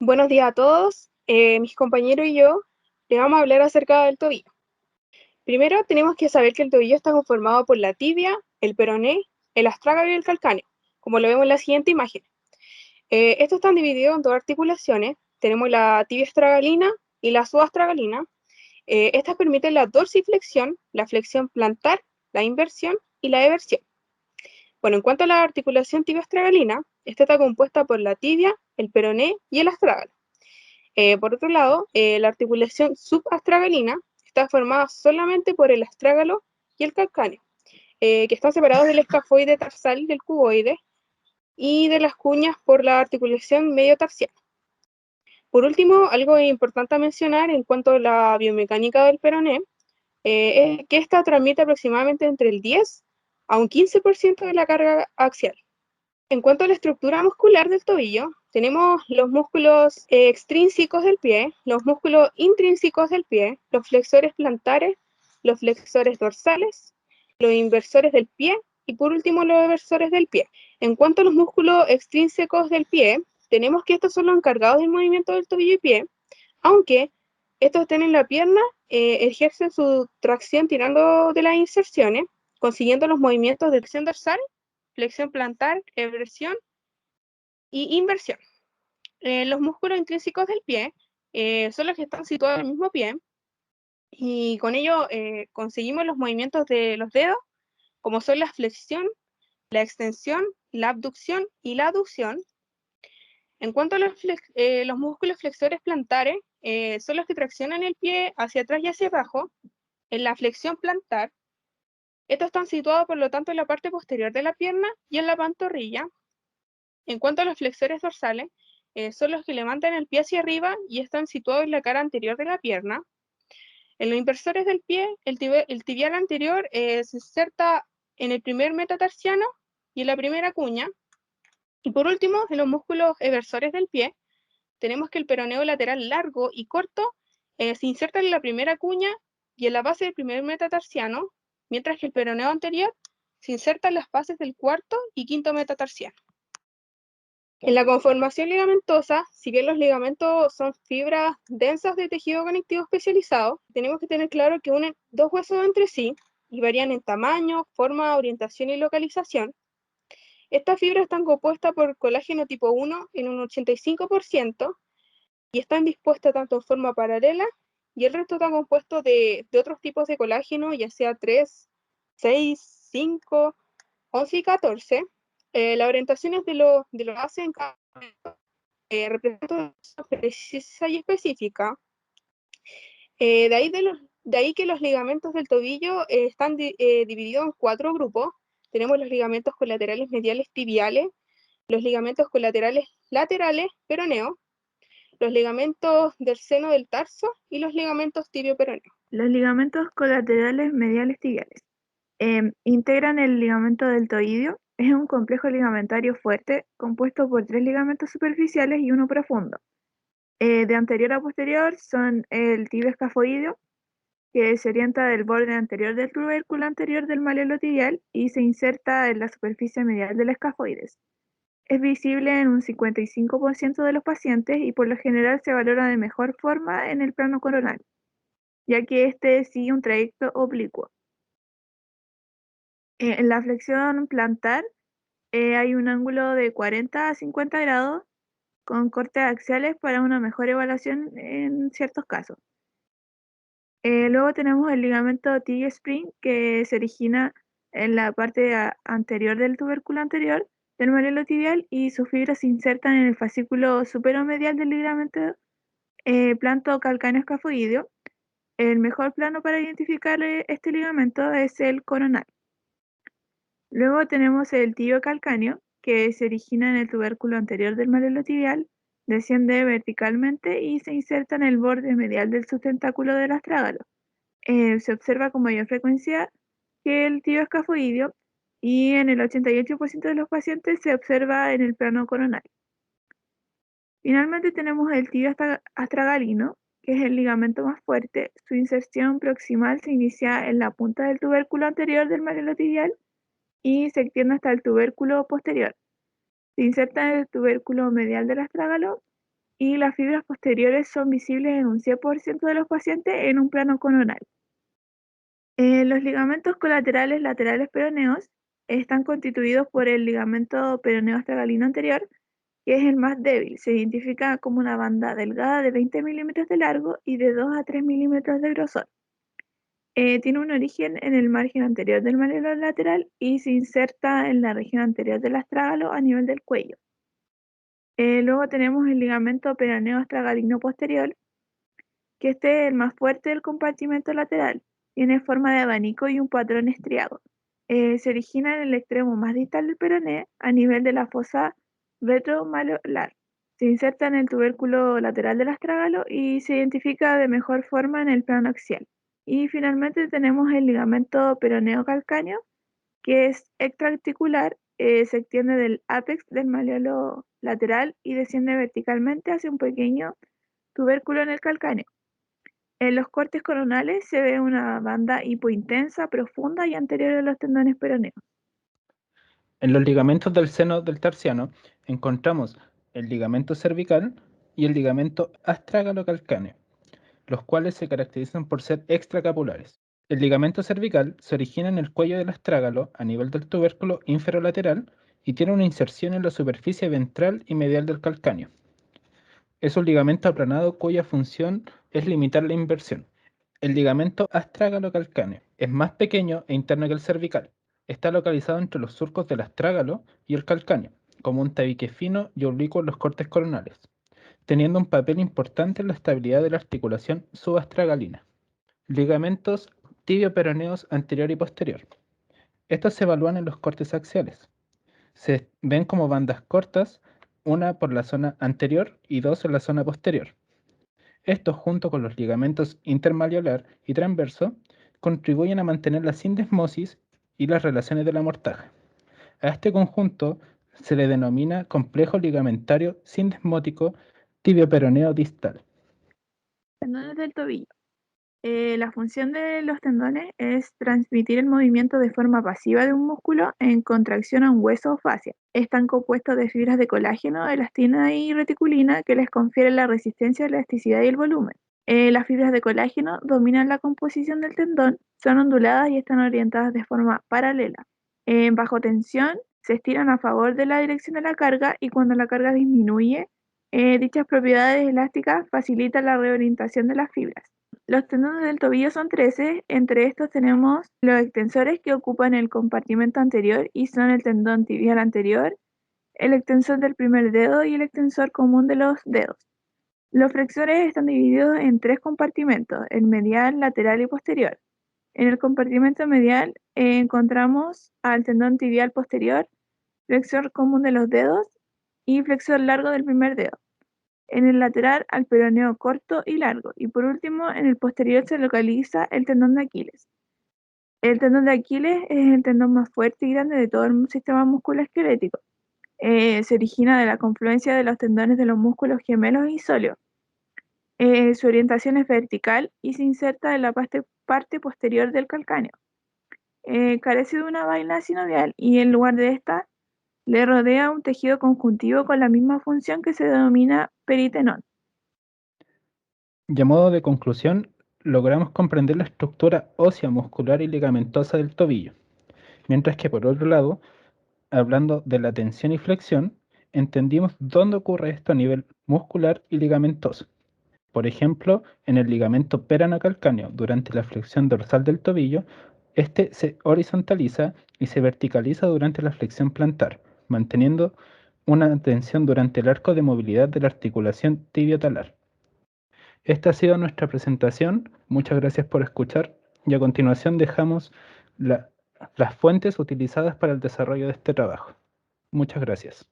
Buenos días a todos. Mis compañeros y yo les vamos a hablar acerca del tobillo. Primero tenemos que saber que el tobillo está conformado por la tibia, el peroné, el astrágalo y el calcáneo, como lo vemos en la siguiente imagen. Estos están divididos en dos articulaciones. Tenemos la tibia astragalina y la subastragalina. Estas permiten la dorsiflexión, la flexión plantar, la inversión y la eversión. Bueno, en cuanto a la articulación tibia astragalina, esta está compuesta por la tibia, el peroné y el astrágalo. Por otro lado, la articulación subastragalina está formada solamente por el astrágalo y el calcáneo, que están separados del escafoide tarsal del cuboide y de las cuñas por la articulación medio tarsiana. Por último, algo importante a mencionar en cuanto a la biomecánica del peroné, es que esta transmite aproximadamente entre el 10 a un 15% de la carga axial. En cuanto a la estructura muscular del tobillo, tenemos los músculos extrínsecos del pie, los músculos intrínsecos del pie, los flexores plantares, los flexores dorsales, los inversores del pie y por último los eversores del pie. En cuanto a los músculos extrínsecos del pie, tenemos que estos son los encargados del movimiento del tobillo y pie, aunque estos estén en la pierna, ejercen su tracción tirando de las inserciones, consiguiendo los movimientos de flexión dorsal, flexión plantar, eversión y inversión. Los músculos intrínsecos del pie son los que están situados en el mismo pie y con ello conseguimos los movimientos de los dedos, como son la flexión, la extensión, la abducción y la aducción. En cuanto a los músculos flexores plantares, son los que traccionan el pie hacia atrás y hacia abajo en la flexión plantar. Estos están situados, por lo tanto, en la parte posterior de la pierna y en la pantorrilla. En cuanto a los flexores dorsales, son los que levantan el pie hacia arriba y están situados en la cara anterior de la pierna. En los inversores del pie, el tibial anterior se inserta en el primer metatarsiano y en la primera cuña. Y por último, en los músculos eversores del pie, tenemos que el peroneo lateral largo y corto se inserta en la primera cuña y en la base del primer metatarsiano, mientras que el peroneo anterior se inserta en las bases del cuarto y quinto metatarsiano. En la conformación ligamentosa, si bien los ligamentos son fibras densas de tejido conectivo especializado, tenemos que tener claro que unen dos huesos entre sí y varían en tamaño, forma, orientación y localización. Estas fibras están compuestas por colágeno tipo 1 en un 85% y están dispuestas tanto en forma paralela y el resto está compuesto de otros tipos de colágeno, ya sea 3, 6, 5, 11 y 14. Las orientaciones de los bases en cada representa una precisa y específica. De ahí que los ligamentos del tobillo están divididos en 4 grupos. Tenemos los ligamentos colaterales mediales tibiales, los ligamentos colaterales laterales peroneo, los ligamentos del seno del tarso y los ligamentos tibio-peroneo. Los ligamentos colaterales mediales tibiales integran el ligamento deltoidio. Es un complejo ligamentario fuerte compuesto por 3 ligamentos superficiales y uno profundo. De anterior a posterior son el tibio escafoideo, que se orienta del borde anterior del tubérculo anterior del malelo tibial y se inserta en la superficie medial del escafoides. Es visible en un 55% de los pacientes y por lo general se valora de mejor forma en el plano coronal, ya que este sigue un trayecto oblicuo. En la flexión plantar hay un ángulo de 40 a 50 grados con cortes axiales para una mejor evaluación en ciertos casos. Luego tenemos el ligamento tibio spring, que se origina en la parte anterior del tubérculo anterior del malelo tibial y sus fibras se insertan en el fascículo superomedial del ligamento planto calcáneo escafoideo. El mejor plano para identificar este ligamento es el coronal. Luego tenemos el tibio calcáneo, que se origina en el tubérculo anterior del malelo tibial, desciende verticalmente y se inserta en el borde medial del sustentáculo del astrágalo. Se observa con mayor frecuencia que el tibio escafoideo y en el 88% de los pacientes se observa en el plano coronal. Finalmente tenemos el tibio astragalino, que es el ligamento más fuerte. Su inserción proximal se inicia en la punta del tubérculo anterior del malelo tibial y se extiende hasta el tubérculo posterior. Se inserta en el tubérculo medial del astrágalo y las fibras posteriores son visibles en un 100% de los pacientes en un plano coronal. Los ligamentos colaterales laterales peroneos están constituidos por el ligamento peroneo astragalino anterior, que es el más débil. Se identifica como una banda delgada de 20 milímetros de largo y de 2 a 3 milímetros de grosor. Tiene un origen en el margen anterior del malleolo lateral y se inserta en la región anterior del astrágalo a nivel del cuello. Luego tenemos el ligamento peroneo astragalino posterior, que este es el más fuerte del compartimento lateral. Tiene forma de abanico y un patrón estriado. Se origina en el extremo más distal del peroné, a nivel de la fosa retromalleolar. Se inserta en el tubérculo lateral del astrágalo y se identifica de mejor forma en el plano axial. Y finalmente tenemos el ligamento peroneo calcáneo, que es extraarticular, se extiende del ápex del malleolo lateral y desciende verticalmente hacia un pequeño tubérculo en el calcáneo. En los cortes coronales se ve una banda hipointensa, profunda y anterior a los tendones peroneos. En los ligamentos del seno del terciano encontramos el ligamento cervical y el ligamento astragalo-calcáneo, los cuales se caracterizan por ser extracapulares. El ligamento cervical se origina en el cuello del astrágalo a nivel del tubérculo inferolateral y tiene una inserción en la superficie ventral y medial del calcáneo. Es un ligamento aplanado cuya función es limitar la inversión. El ligamento astrágalo-calcáneo es más pequeño e interno que el cervical. Está localizado entre los surcos del astrágalo y el calcáneo, como un tabique fino y oblicuo en los cortes coronales, teniendo un papel importante en la estabilidad de la articulación subastragalina. Ligamentos tibio-peroneos anterior y posterior. Estos se evalúan en los cortes axiales. Se ven como bandas cortas, una por la zona anterior y dos en la zona posterior. Estos, junto con los ligamentos intermalleolar y transverso, contribuyen a mantener la sindesmosis y las relaciones de la mortaja. A este conjunto se le denomina complejo ligamentario sindesmótico tibio-peroneo distal. Tendones del tobillo. La función de los tendones es transmitir el movimiento de forma pasiva de un músculo en contracción a un hueso o fascia. Están compuestos de fibras de colágeno, elastina y reticulina que les confieren la resistencia, elasticidad y el volumen. Las fibras de colágeno dominan la composición del tendón, son onduladas y están orientadas de forma paralela. Bajo tensión se estiran a favor de la dirección de la carga y cuando la carga disminuye, dichas propiedades elásticas facilitan la reorientación de las fibras. Los tendones del tobillo son 13, entre estos tenemos los extensores que ocupan el compartimento anterior y son el tendón tibial anterior, el extensor del primer dedo y el extensor común de los dedos. Los flexores están divididos en 3 compartimentos, el medial, lateral y posterior. En el compartimento medial encontramos al tendón tibial posterior, flexor común de los dedos y flexor largo del primer dedo. En el lateral al peroneo corto y largo, y por último en el posterior se localiza el tendón de Aquiles. El tendón de Aquiles es el tendón más fuerte y grande de todo el sistema musculoesquelético. Se origina de la confluencia de los tendones de los músculos gemelos y isóleos. Su orientación es vertical y se inserta en la parte posterior del calcáneo. Carece de una vaina sinovial y en lugar de esta le rodea un tejido conjuntivo con la misma función que se denomina peritenón. Y a modo de conclusión, logramos comprender la estructura ósea, muscular y ligamentosa del tobillo, mientras que por otro lado, hablando de la tensión y flexión, entendimos dónde ocurre esto a nivel muscular y ligamentoso. Por ejemplo, en el ligamento peroneo-calcáneo, durante la flexión dorsal del tobillo, este se horizontaliza y se verticaliza durante la flexión plantar, manteniendo una tensión durante el arco de movilidad de la articulación tibio-talar. Esta ha sido nuestra presentación. Muchas gracias por escuchar y a continuación dejamos las fuentes utilizadas para el desarrollo de este trabajo. Muchas gracias.